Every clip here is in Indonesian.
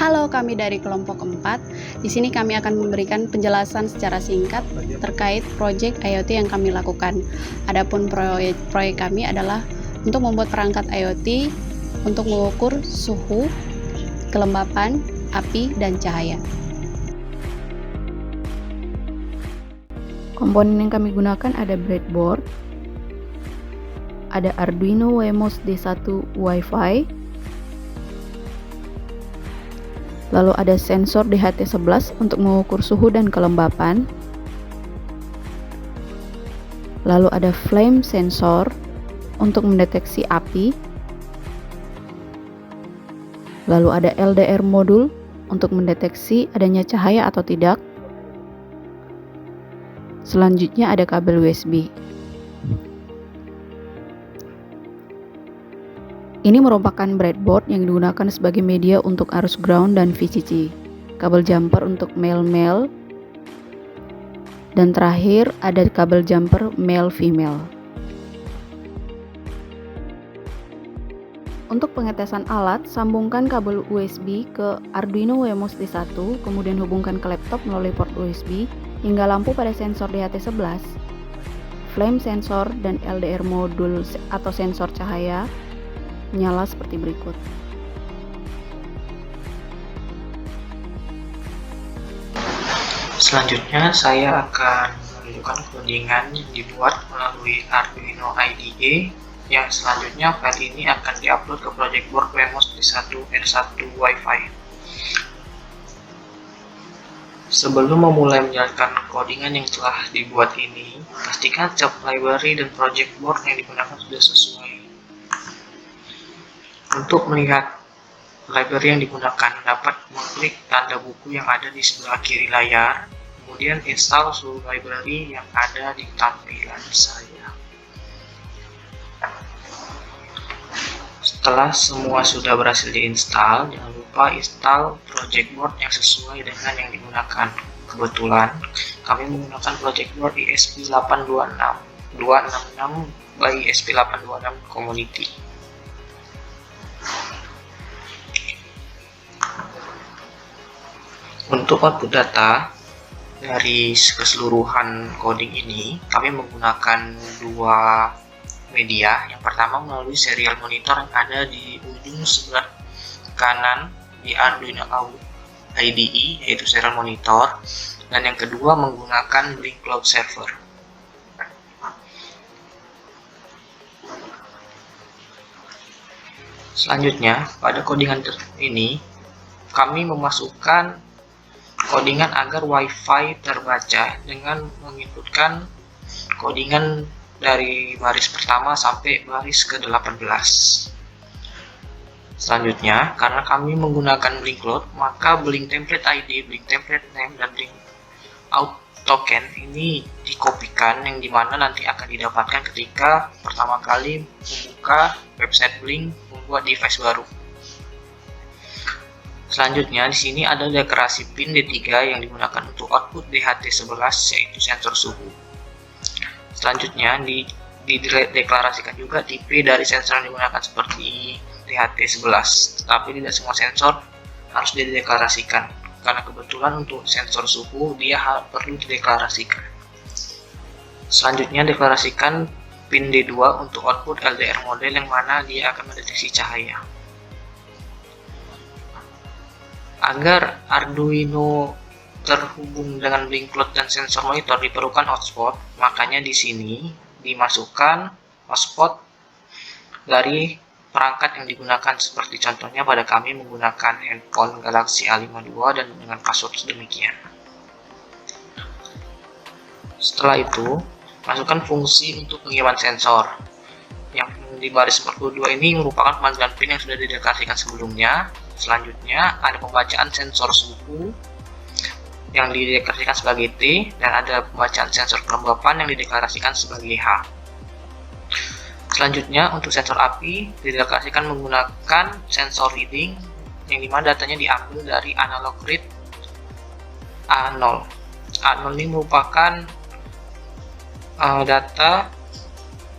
Halo, kami dari kelompok 4. Di sini kami akan memberikan penjelasan secara singkat terkait proyek IoT yang kami lakukan. Adapun proyek kami adalah untuk membuat perangkat IoT untuk mengukur suhu, kelembapan, api, dan cahaya. Komponen yang kami gunakan ada breadboard, ada Arduino Wemos D1 Wi-Fi, lalu ada sensor DHT11 untuk mengukur suhu dan kelembapan, lalu ada flame sensor untuk mendeteksi api, lalu ada LDR modul untuk mendeteksi adanya cahaya atau tidak. Selanjutnya ada kabel USB. Ini merupakan breadboard yang digunakan sebagai media untuk arus ground dan VCC, kabel jumper untuk male-male, dan terakhir ada kabel jumper male-female. Untuk pengetesan alat, sambungkan kabel USB ke Arduino Wemos D1, kemudian hubungkan ke laptop melalui port USB hingga lampu pada sensor DHT11, flame sensor, dan LDR modul atau sensor cahaya nyala seperti berikut. Selanjutnya saya akan menunjukkan codingan yang dibuat melalui Arduino IDE, yang selanjutnya file ini akan diupload ke project board Wemos D1 R1 Wi-Fi. Sebelum memulai menjalankan codingan yang telah dibuat ini, pastikan setiap library dan project board yang digunakan sudah sesuai. Untuk melihat library yang digunakan, dapat mengklik tanda buku yang ada di sebelah kiri layar, kemudian install seluruh library yang ada di tampilan saya. Setelah semua sudah berhasil diinstal, jangan lupa install project board yang sesuai dengan yang digunakan. Kebetulan kami menggunakan project board ESP826 by ESP826 Community. Untuk output data dari keseluruhan coding ini, kami menggunakan dua media. Yang pertama melalui serial monitor yang ada di ujung sebelah kanan di Arduino IDE, yaitu serial monitor, dan yang kedua menggunakan Blink Cloud Server. Selanjutnya, pada codingan ini kami memasukkan codingan agar Wi-Fi terbaca dengan menginputkan codingan dari baris pertama sampai baris ke-18. Selanjutnya, karena kami menggunakan Blink Cloud, maka Blink Template ID, Blink Template Name, dan Blink Out Token ini dikopikan, yang dimana nanti akan didapatkan ketika pertama kali membuka website Blink membuat device baru. Selanjutnya, di sini ada deklarasi pin D3 yang digunakan untuk output DHT11, yaitu sensor suhu. Selanjutnya, dideklarasikan juga tipe dari sensor yang digunakan seperti DHT11, tetapi tidak semua sensor harus dideklarasikan, karena kebetulan untuk sensor suhu dia perlu dideklarasikan. Selanjutnya, deklarasikan pin D2 untuk output LDR model yang mana dia akan mendeteksi cahaya. Agar Arduino terhubung dengan Blink Cloud dan sensor monitor diperlukan hotspot, makanya di sini dimasukkan hotspot dari perangkat yang digunakan, seperti contohnya pada kami menggunakan handphone Galaxy A52 dan dengan password sedemikian. Setelah itu, masukkan fungsi untuk pengiriman sensor. Yang di baris 42 ini merupakan pemanggilan pin yang sudah dideklarasikan sebelumnya. Selanjutnya ada pembacaan sensor suhu yang dideklarasikan sebagai T, dan ada pembacaan sensor kelembapan yang dideklarasikan sebagai H. Selanjutnya untuk sensor api dideklarasikan menggunakan sensor reading, yang dimana datanya diambil dari analog read A0. A0 ini merupakan data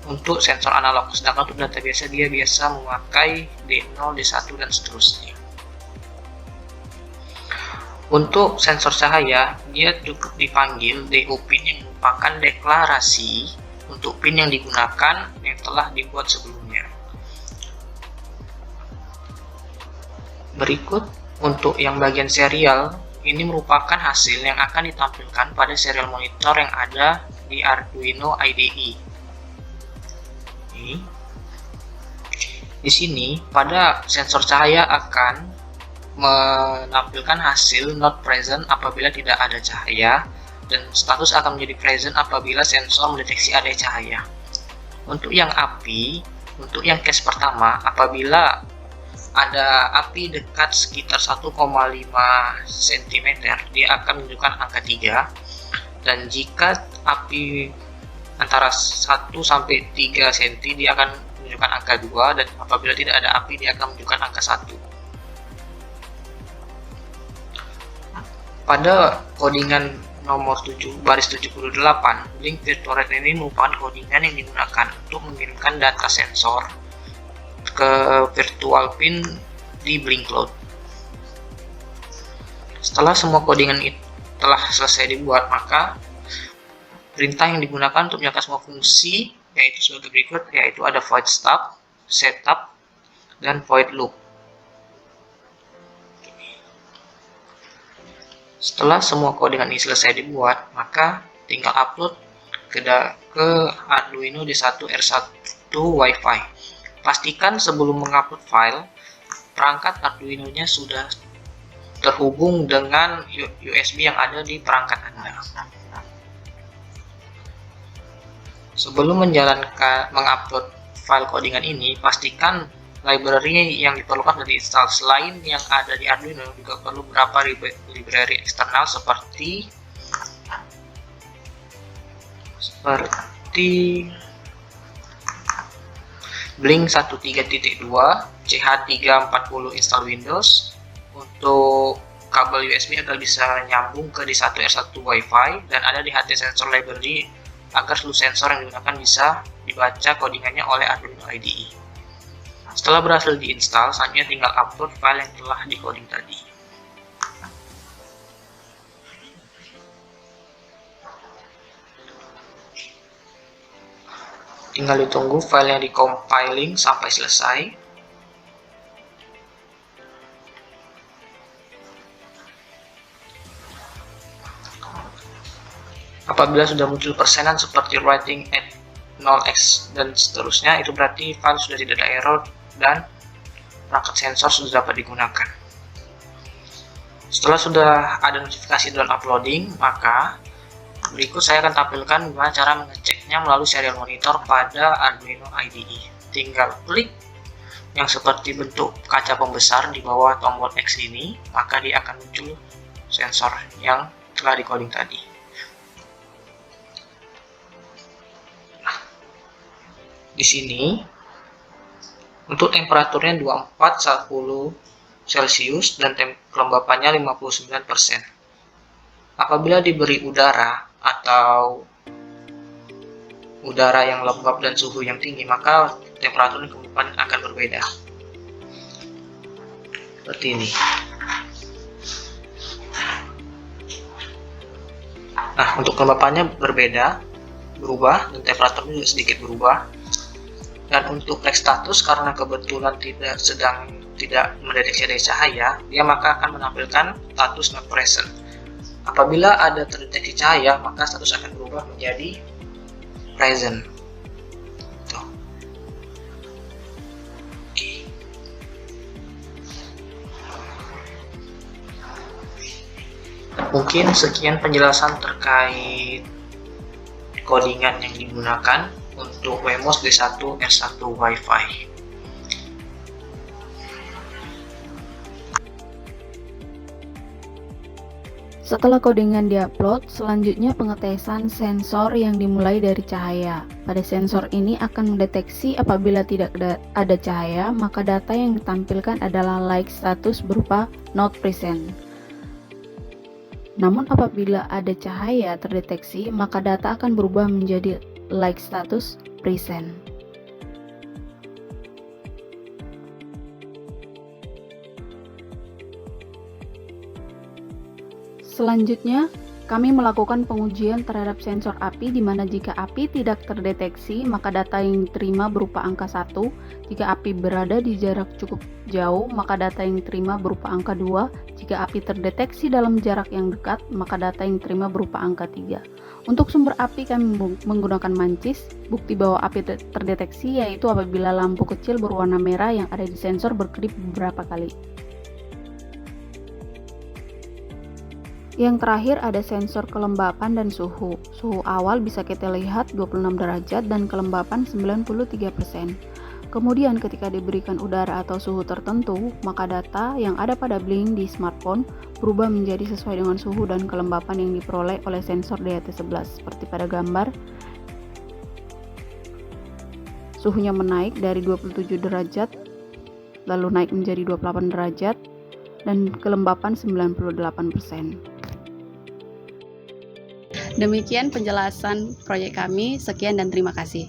untuk sensor analog, sedangkan untuk data biasa dia biasa memakai D0, D1, dan seterusnya. Untuk sensor cahaya, dia cukup dipanggil DO pin yang merupakan deklarasi untuk pin yang digunakan yang telah dibuat sebelumnya. Berikut untuk yang bagian serial, ini merupakan hasil yang akan ditampilkan pada serial monitor yang ada di Arduino IDE. Di sini, pada sensor cahaya akan menampilkan hasil not present apabila tidak ada cahaya, dan status akan menjadi present apabila sensor mendeteksi ada cahaya. Untuk yang api, untuk yang case pertama, apabila ada api dekat sekitar 1,5 cm, dia akan menunjukkan angka 3, dan jika api antara 1 sampai 3 cm, dia akan menunjukkan angka 2, dan apabila tidak ada api, dia akan menunjukkan angka 1. Pada codingan nomor 7 baris 78, Blink Virtual Red ini merupakan codingan yang digunakan untuk mengirimkan data sensor ke virtual pin di Blink Cloud. Setelah semua codingan itu telah selesai dibuat, maka perintah yang digunakan untuk menyalakan semua fungsi yaitu sebagai berikut, yaitu ada void stop, setup, dan void loop. Setelah semua codingan ini selesai dibuat, maka tinggal upload ke Arduino D1 R1 Wi-Fi. Pastikan sebelum mengupload file, perangkat Arduino-nya sudah terhubung dengan USB yang ada di perangkat Anda. Sebelum mengupload file codingan ini, pastikan library yang diperlukan sudah diinstal. Selain yang ada di Arduino, juga perlu beberapa library eksternal seperti Blink 13.2, CH340 install Windows untuk kabel USB agar bisa nyambung ke D1 R1 Wi-Fi, dan ada di HT sensor library agar seluruh sensor yang digunakan bisa dibaca codingannya oleh Arduino IDE. Setelah berhasil diinstal, selanjutnya tinggal upload file yang telah di-coding tadi. Tinggal ditunggu file yang di-compiling sampai selesai. Apabila sudah muncul persenan seperti writing at 0x dan seterusnya, itu berarti file sudah tidak ada error dan perangkat sensor sudah dapat digunakan. Setelah sudah ada notifikasi dan uploading, maka berikut saya akan tampilkan bagaimana cara mengeceknya melalui serial monitor pada Arduino IDE. Tinggal klik yang seperti bentuk kaca pembesar di bawah tombol X ini, maka dia akan muncul sensor yang telah di-coding tadi. Di sini untuk temperaturnya 2410 Celcius dan kelembapannya 59%. Apabila diberi udara atau udara yang lembab dan suhu yang tinggi, maka temperatur dan kelembapan akan berbeda. Seperti ini. Nah, untuk kelembapannya berubah dan temperaturnya juga sedikit berubah. Dan untuk flag status, karena kebetulan tidak mendeteksi ada cahaya, dia maka akan menampilkan status not present. Apabila ada terdeteksi cahaya, maka status akan berubah menjadi present. Tuh. Oke. Mungkin sekian penjelasan terkait codingan yang digunakan untuk Wemos D1 R1 Wi-Fi. Setelah codingan diupload, selanjutnya pengetesan sensor yang dimulai dari cahaya. Pada sensor ini akan mendeteksi apabila tidak ada cahaya, maka data yang ditampilkan adalah like status berupa not present. Namun apabila ada cahaya terdeteksi, maka data akan berubah menjadi like status present. Selanjutnya, kami melakukan pengujian terhadap sensor API di mana jika API tidak terdeteksi, maka data yang diterima berupa angka 1. Jika API berada di jarak cukup jauh, maka data yang diterima berupa angka 2. Jika API terdeteksi dalam jarak yang dekat, maka data yang diterima berupa angka 3. Untuk sumber API kami menggunakan mancis. Bukti bahwa API terdeteksi yaitu apabila lampu kecil berwarna merah yang ada di sensor berkedip beberapa kali. Yang terakhir ada sensor kelembapan dan suhu. Suhu awal bisa kita lihat 26 derajat dan kelembapan 93%. Kemudian ketika diberikan udara atau suhu tertentu, maka data yang ada pada blink di smartphone berubah menjadi sesuai dengan suhu dan kelembapan yang diperoleh oleh sensor DHT11. Seperti pada gambar, suhunya menaik dari 27 derajat, lalu naik menjadi 28 derajat, dan kelembapan 98%. Demikian penjelasan proyek kami. Sekian dan terima kasih.